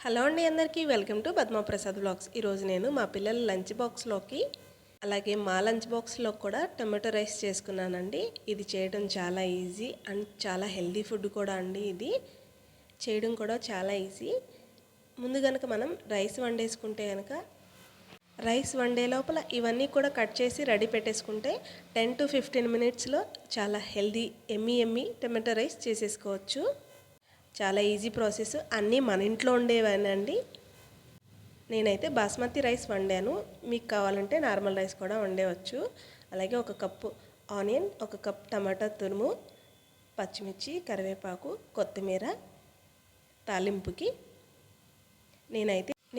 Hello అండి, అందరికీ welcome to Padma Prasad vlogs. ఈరోజు నేను మా పిల్లల లంచ్ బాక్స్లోకి అలాగే మా లంచ్ బాక్స్లో కూడా టమాటో రైస్ చేసుకున్నానండి. ఇది చేయడం చాలా ఈజీ అండ్ చాలా హెల్దీ ఫుడ్ కూడా అండి. ఇది చేయడం కూడా చాలా ఈజీ. ముందు కనుక మనం రైస్ వండేసుకుంటే కనుక రైస్ వండే లోపల ఇవన్నీ కూడా కట్ చేసి రెడీ పెట్టేసుకుంటే 10 to 15 మినిట్స్లో చాలా హెల్దీ ఎమ్మీ టమాటో రైస్ చేసేసుకోవచ్చు. చాలా ఈజీ ప్రాసెస్. అన్నీ మన ఇంట్లో ఉండేవేనండి. నేనైతే బాస్మతి రైస్ వండాను. మీకు కావాలంటే నార్మల్ రైస్ కూడా వండేవచ్చు. అలాగే ఒక కప్పు ఆనియన్, ఒక కప్ టమాటా తురుము, పచ్చిమిర్చి, కరివేపాకు, కొత్తిమీర తాలింపుకి.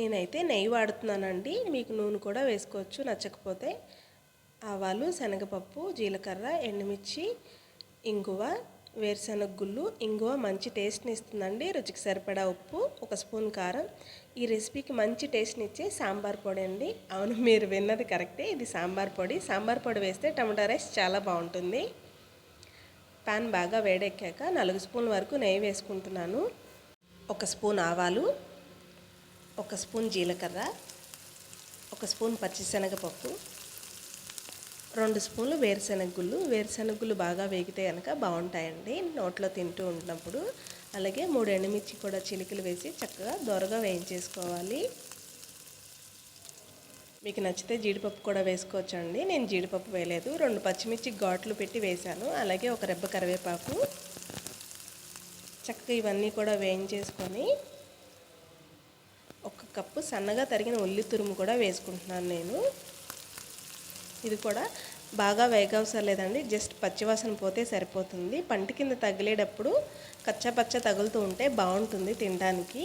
నేనైతే నెయ్యి వాడుతున్నానండి. మీకు నూనె కూడా వేసుకోవచ్చు నచ్చకపోతే. ఆవాలు, శనగపప్పు, జీలకర్ర, ఎండుమిర్చి, ఇంగువ, వేరుశనగ గుళ్ళు. ఇంగువ మంచి టేస్ట్ని ఇస్తుందండి. రుచికి సరిపడా ఉప్పు, ఒక స్పూన్ కారం. ఈ రెసిపీకి మంచి టేస్ట్ని ఇచ్చే సాంబార్ పొడి అండి. అవును, మీరు విన్నది కరెక్టే, ఇది సాంబార్ పొడి. సాంబార్ పొడి వేస్తే టమాటా రైస్ చాలా బాగుంటుంది. పాన్ బాగా వేడెక్కాక 4 స్పూన్ల వరకు నెయ్యి వేసుకుంటున్నాను. ఒక స్పూన్ ఆవాలు, ఒక స్పూన్ జీలకర్ర, ఒక స్పూన్ పచ్చిశనగపప్పు, 2 స్పూన్లు వేరుశనగ గుళ్ళు బాగా వేగితే కనుక బాగుంటాయండి నోట్లో తింటూ ఉన్నప్పుడు. అలాగే 3 ఎండుమిర్చి కూడా చిలికలు వేసి చక్కగా దోరగా వేయించేసుకోవాలి. మీకు నచ్చితే జీడిపప్పు కూడా వేసుకోవచ్చండి. నేను జీడిపప్పు వేయలేదు. 2 పచ్చిమిర్చి ఘాట్లు పెట్టి వేశాను. అలాగే ఒక రెబ్బ కరివేపాకు. చక్కగా ఇవన్నీ కూడా వేయించేసుకొని ఒక కప్పు సన్నగా తరిగిన ఉల్లి తురుము కూడా వేసుకుంటున్నాను నేను. ఇది కూడా బాగా వేగవసరం లేదండి, జస్ట్ పచ్చివాసన పోతే సరిపోతుంది. పంట కింద తగిలేటప్పుడు కచ్చపచ్చ తగులుతూ ఉంటే బాగుంటుంది తినడానికి.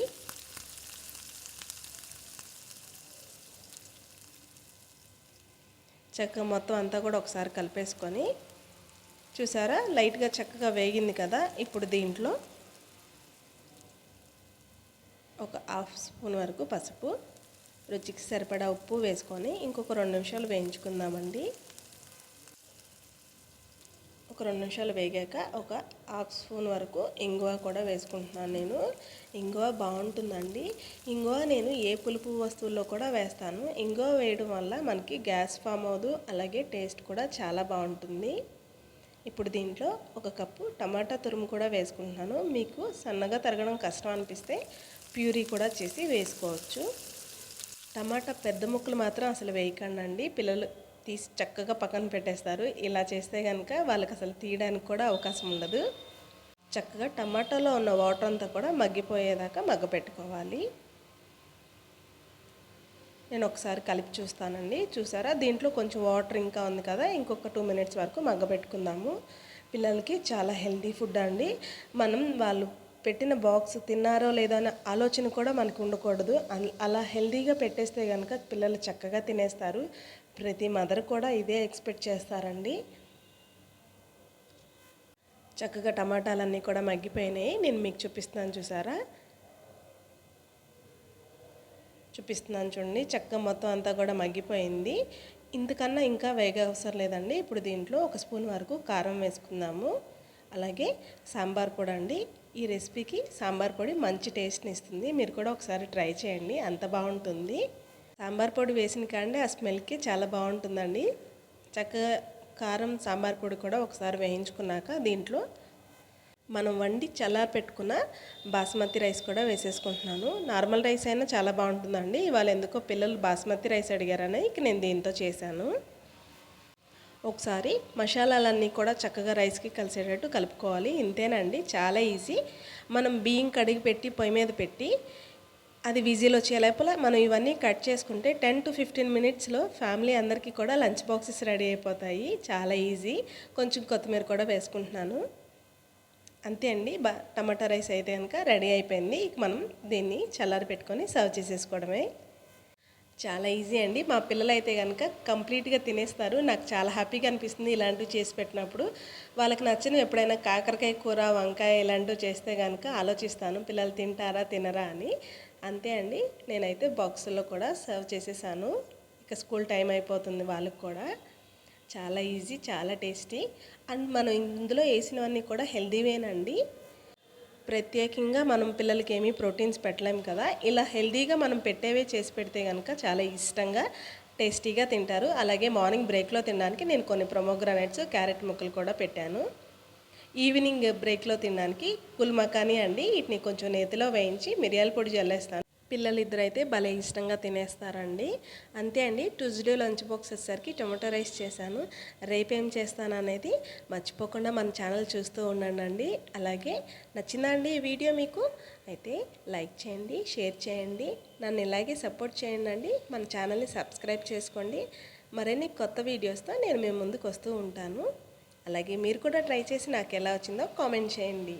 చక్కగా మొత్తం అంతా కూడా ఒకసారి కలిపేసుకొని, చూసారా లైట్గా చక్కగా వేగింది కదా. ఇప్పుడు దీంట్లో ఒక 1/2 స్పూన్ వరకు పసుపు, రుచికి సరిపడా ఉప్పు వేసుకొని ఇంకొక 2 నిమిషాలు వేయించుకుందామండి. ఒక 2 నిమిషాలు వేగాక ఒక 1/2 స్పూన్ వరకు ఇంగువ కూడా వేసుకుంటున్నాను నేను. ఇంగువ బాగుంటుందండి. ఇంగువ నేను ఏ పులుపు వస్తువుల్లో కూడా వేస్తాను. ఇంగువ వేయడం వల్ల మనకి గ్యాస్ ఫామ్ అవ్వదు, అలాగే టేస్ట్ కూడా చాలా బాగుంటుంది. ఇప్పుడు దీంట్లో ఒక కప్పు టమాటా తురుము కూడా వేసుకుంటున్నాను. మీకు సన్నగా తరగడం కష్టం అనిపిస్తే ప్యూరీ కూడా చేసి వేసుకోవచ్చు. టమాటా పెద్ద ముక్కలు మాత్రం అసలు వేయకండి, పిల్లలు తీసి చక్కగా పక్కన పెట్టేస్తారు. ఇలా చేస్తే కనుక వాళ్ళకి అసలు తీయడానికి కూడా అవకాశం ఉండదు. చక్కగా టమాటాలో ఉన్న వాటర్ అంతా కూడా మగ్గిపోయేదాకా మగ్గపెట్టుకోవాలి. నేను ఒకసారి కలిపి చూస్తానండి. చూసారా, దీంట్లో కొంచెం వాటర్ ఇంకా ఉంది కదా, ఇంకొక 2 మినిట్స్ వరకు మగ్గబెట్టుకుందాము. పిల్లలకి చాలా హెల్తీ ఫుడ్ అండి. మనం వాళ్ళు పెట్టిన బాక్స్ తిన్నారో లేదో అనే ఆలోచన కూడా మనకు ఉండకూడదు. అలా హెల్తీగా పెట్టేస్తే కనుక పిల్లలు చక్కగా తినేస్తారు. ప్రతి మదర్ కూడా ఇదే ఎక్స్పెక్ట్ చేస్తారండి. చక్కగా టమాటాలన్నీ కూడా మగ్గిపోయినాయి. నేను మీకు చూపిస్తున్నాను చూడండి. చక్కగా మొత్తం అంతా కూడా మగ్గిపోయింది. ఇంతకన్నా ఇంకా వేగ అవసరం లేదండి. ఇప్పుడు దీంట్లో 1 స్పూన్ వరకు కారం వేసుకుందాము. అలాగే సాంబార్ పొడి అండి. ఈ రెసిపీకి సాంబార్ పొడి మంచి టేస్ట్ని ఇస్తుంది. మీరు కూడా ఒకసారి ట్రై చేయండి, అంత బాగుంటుంది. సాంబార్ పొడి వేసిన కాండి ఆ స్మెల్కి చాలా బాగుంటుందండి. చక్కగా కారం, సాంబార్ పొడి కూడా ఒకసారి వేయించుకున్నాక దీంట్లో మనం వండి చల్లారి పెట్టుకున్న బాస్మతి రైస్ కూడా వేసేసుకుంటున్నాను. నార్మల్ రైస్ అయినా చాలా బాగుంటుందండి. ఇవాళ ఎందుకో పిల్లలు బాస్మతి రైస్ అడిగారని నేను దీంతో చేశాను. ఒకసారి మసాలాలన్నీ కూడా చక్కగా రైస్కి కలిసేటట్టు కలుపుకోవాలి. ఇంతేనండి, చాలా ఈజీ. మనం బియ్యం కడిగి పెట్టి పొయ్యి మీద పెట్టి అది విజిల్ వచ్చే లోపల మనం ఇవన్నీ కట్ చేసుకుంటే 10 to 15 మినిట్స్లో ఫ్యామిలీ అందరికీ కూడా లంచ్ బాక్సెస్ రెడీ అయిపోతాయి. చాలా ఈజీ. కొంచెం కొత్తిమీర కూడా వేసుకుంటున్నాను. అంతే అండి, టమాటా రైస్ అయితే కనుక రెడీ అయిపోయింది. మనం దీన్ని చల్లారి పెట్టుకొని సర్వ్ చేసేసుకోవడమే. చాలా ఈజీ అండి. మా పిల్లలు అయితే కనుక కంప్లీట్గా తినేస్తారు. నాకు చాలా హ్యాపీగా అనిపిస్తుంది ఇలాంటివి చేసి పెట్టినప్పుడు. వాళ్ళకి నచ్చని ఎప్పుడైనా కాకరకాయ కూర, వంకాయ ఇలాంటివి చేస్తే కనుక ఆలోచిస్తాను పిల్లలు తింటారా తినరా అని. అంతే అండి, నేనైతే బాక్సుల్లో కూడా సర్వ్ చేసేసాను. ఇక స్కూల్ టైం అయిపోతుంది వాళ్ళకి కూడా. చాలా ఈజీ, చాలా టేస్టీ. అండ్ మనం ఇందులో వేసినవన్నీ కూడా హెల్దీవేనండి. ప్రత్యేకంగా మనం పిల్లలకి ఏమీ ప్రోటీన్స్ పెట్టలేం కదా, ఇలా హెల్తీగా మనం పెట్టేవే చేసి పెడితే కనుక చాలా ఇష్టంగా టేస్టీగా తింటారు. అలాగే మార్నింగ్ బ్రేక్లో తినడానికి నేను కొన్ని ప్రొమోగ్రానైట్స్, క్యారెట్ ముక్కలు కూడా పెట్టాను. ఈవినింగ్ బ్రేక్లో తినడానికి కుల్ మకానీ అండి. వీటిని కొంచెం నేతిలో వేయించి మిరియాల పొడి జల్లేస్తాను. పిల్లలు ఇద్దరైతే భలే ఇష్టంగా తినేస్తారండి. అంతే అండి, ట్యూస్డే లంచ్ బాక్స్ వచ్చేసరికి టొమాటో రైస్ చేశాను. రేపేం చేస్తాను అనేది మర్చిపోకుండా మన ఛానల్ చూస్తూ ఉండండి. అలాగే నచ్చిందా అండి ఈ వీడియో మీకు? అయితే లైక్ చేయండి, షేర్ చేయండి, నన్ను ఇలాగే సపోర్ట్ చేయండి. మన ఛానల్ని సబ్స్క్రైబ్ చేసుకోండి. మరిన్ని కొత్త వీడియోస్తో నేను మీ ముందుకు వస్తూ ఉంటాను. అలాగే మీరు కూడా ట్రై చేసి నాకు ఎలా వచ్చిందో కామెంట్ చేయండి.